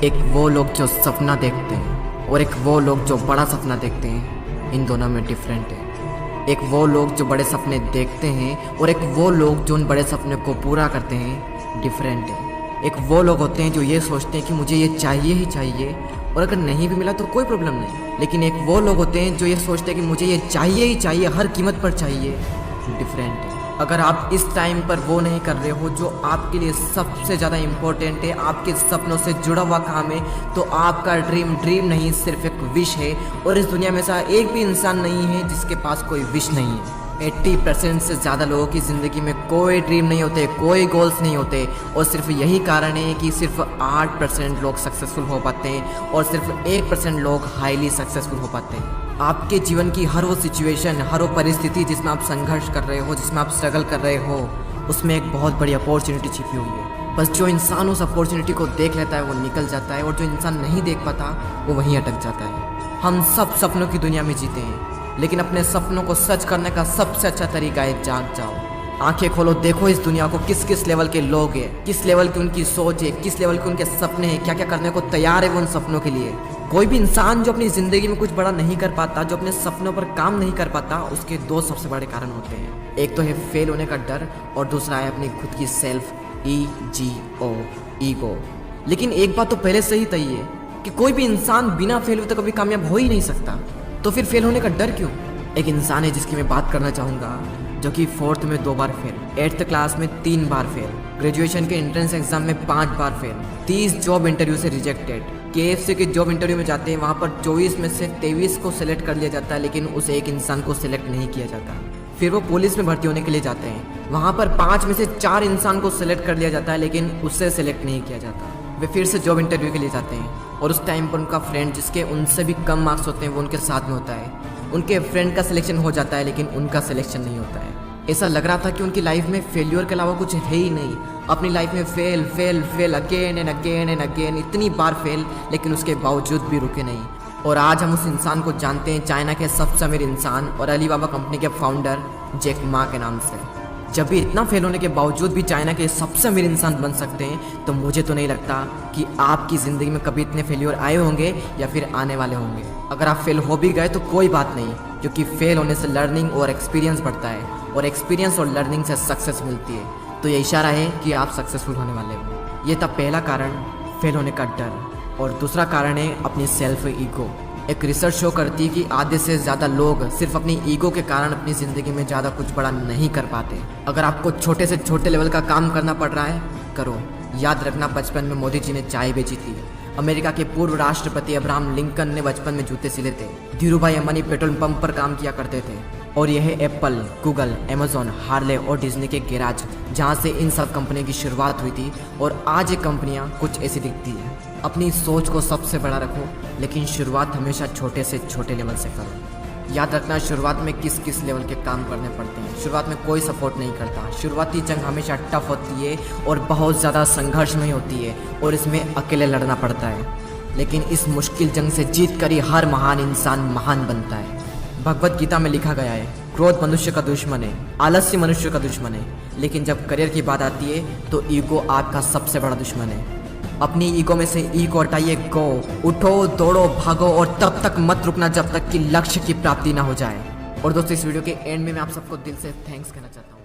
एक वो लोग जो सपना देखते हैं और एक वो लोग जो बड़ा सपना देखते हैं, इन दोनों में डिफरेंट है। एक वो लोग जो बड़े सपने देखते हैं और एक वो लोग जो उन बड़े सपने को पूरा करते हैं, डिफरेंट है। एक वो लोग होते हैं जो ये सोचते हैं कि मुझे ये चाहिए ही चाहिए और अगर नहीं भी मिला तो कोई प्रॉब्लम नहीं, लेकिन एक वो लोग होते हैं जो ये सोचते हैं कि मुझे ये चाहिए ही चाहिए, हर कीमत पर चाहिए, डिफरेंट है। अगर आप इस टाइम पर वो नहीं कर रहे हो जो आपके लिए सबसे ज़्यादा इम्पोर्टेंट है, आपके सपनों से जुड़ा हुआ काम है, तो आपका ड्रीम नहीं सिर्फ एक विश है। और इस दुनिया में ऐसा एक भी इंसान नहीं है जिसके पास कोई विश नहीं है। 80% से ज़्यादा लोगों की ज़िंदगी में कोई ड्रीम नहीं होते, कोई गोल्स नहीं होते, और सिर्फ यही कारण है कि सिर्फ 8% लोग सक्सेसफुल हो पाते हैं और सिर्फ 1% लोग हाईली सक्सेसफुल हो पाते हैं। आपके जीवन की हर वो सिचुएशन, हर वो परिस्थिति जिसमें आप संघर्ष कर रहे हो, जिसमें आप स्ट्रगल कर रहे हो, उसमें एक बहुत बड़ी अपॉर्चुनिटी छिपी हुई है। बस जो इंसान उस अपॉर्चुनिटी को देख लेता है वो निकल जाता है, और जो इंसान नहीं देख पाता वो वहीं अटक जाता है। हम सब सपनों की दुनिया में जीते हैं, लेकिन अपने सपनों को सच करने का सबसे अच्छा तरीका है जाग जाओ, आंखें खोलो, देखो इस दुनिया को किस किस लेवल के लोग हैं, किस लेवल की उनकी सोच है, किस लेवल के उनके सपने हैं, क्या क्या करने को तैयार है वो उन सपनों के लिए। कोई भी इंसान जो अपनी ज़िंदगी में कुछ बड़ा नहीं कर पाता, जो अपने सपनों पर काम नहीं कर पाता, उसके दो सबसे बड़े कारण होते हैं। एक तो है फेल होने का डर और दूसरा है अपनी खुद की सेल्फ ईगो। लेकिन एक बात तो पहले से ही तय है कि कोई भी इंसान बिना फेल हुए तो कभी कामयाब हो ही नहीं सकता, तो फिर फेल होने का डर क्यों? एक इंसान है जिसकी मैं बात करना चाहूँगा, जो कि 4th में 2 बार फेल, 8th क्लास में 3 बार फेल, ग्रेजुएशन के एंट्रेंस एग्जाम में 5 बार फेल, 30 जॉब इंटरव्यू से रिजेक्टेड। KFC के जॉब इंटरव्यू में जाते हैं, वहाँ पर 24 में से 23 को सिलेक्ट कर लिया जाता है, लेकिन उस एक इंसान को सिलेक्ट नहीं किया जाता। फिर वो पुलिस में भर्ती होने के लिए जाते हैं, वहाँ पर 5 में से 4 इंसान को सिलेक्ट कर लिया जाता है, लेकिन उससे सिलेक्ट नहीं किया जाता। वे फिर से जॉब इंटरव्यू के लिए जाते हैं, और उस टाइम पर उनका फ्रेंड जिसके उनसे भी कम मार्क्स होते हैं वो उनके साथ में होता है। उनके फ्रेंड का सिलेक्शन हो जाता है, लेकिन उनका सिलेक्शन नहीं होता है। ऐसा लग रहा था कि उनकी लाइफ में फेल्योर के अलावा कुछ है ही नहीं। अपनी लाइफ में फेल अगेन एंड अगेन, इतनी बार फेल, लेकिन उसके बावजूद भी रुके नहीं। और आज हम उस इंसान को जानते हैं, चाइना के सबसे अमीर इंसान और अलीबाबा कंपनी के फाउंडर जैक मा के नाम से। जब भी इतना फेल होने के बावजूद भी चाइना के सबसे अमीर इंसान बन सकते हैं, तो मुझे तो नहीं लगता कि आपकी ज़िंदगी में कभी इतने फेल्योर आए होंगे या फिर आने वाले होंगे। अगर आप फेल हो भी गए तो कोई बात नहीं, क्योंकि फेल होने से लर्निंग और एक्सपीरियंस बढ़ता है, और एक्सपीरियंस और लर्निंग से सक्सेस मिलती है। तो ये इशारा है कि आप सक्सेसफुल होने वाले हो। ये था पहला कारण, फेल होने का डर। और दूसरा कारण है अपनी सेल्फ ईगो। एक रिसर्च शो करती है कि आधे से ज़्यादा लोग सिर्फ अपनी ईगो के कारण अपनी ज़िंदगी में ज़्यादा कुछ बड़ा नहीं कर पाते। अगर आपको छोटे से छोटे लेवल का काम करना पड़ रहा है, करो। याद रखना, बचपन में मोदी जी ने चाय बेची थी, अमेरिका के पूर्व राष्ट्रपति अब्राहम लिंकन ने बचपन में जूते सिले थे, धीरूभाई अंबानी पेट्रोल पंप पर काम किया करते थे, और यह है एप्पल, गूगल, अमेजॉन, हार्ले और डिज्नी के गैराज, जहां से इन सब कंपनियों की शुरुआत हुई थी। और आज ये कंपनियां कुछ ऐसी दिखती है। अपनी सोच को सबसे बड़ा रखो, लेकिन शुरुआत हमेशा छोटे से छोटे लेवल से करो। याद रखना, शुरुआत में किस किस लेवल के काम करने पड़ते हैं। शुरुआत में कोई सपोर्ट नहीं करता। शुरुआती जंग हमेशा टफ होती है और बहुत ज़्यादा संघर्षमय होती है, और इसमें अकेले लड़ना पड़ता है। लेकिन इस मुश्किल जंग से जीत कर ही हर महान इंसान महान बनता है। भगवत गीता में लिखा गया है, क्रोध मनुष्य का दुश्मन है, आलस्य मनुष्य का दुश्मन है, लेकिन जब करियर की बात आती है तो ईगो आपका सबसे बड़ा दुश्मन है। अपनी ईगो में से ईगो हटाइए, गो, उठो, दौड़ो, भागो, और तब तक मत रुकना जब तक कि लक्ष्य की प्राप्ति ना हो जाए। और दोस्तों, इस वीडियो के एंड में मैं आप सबको दिल से थैंक्स कहना चाहता हूँ।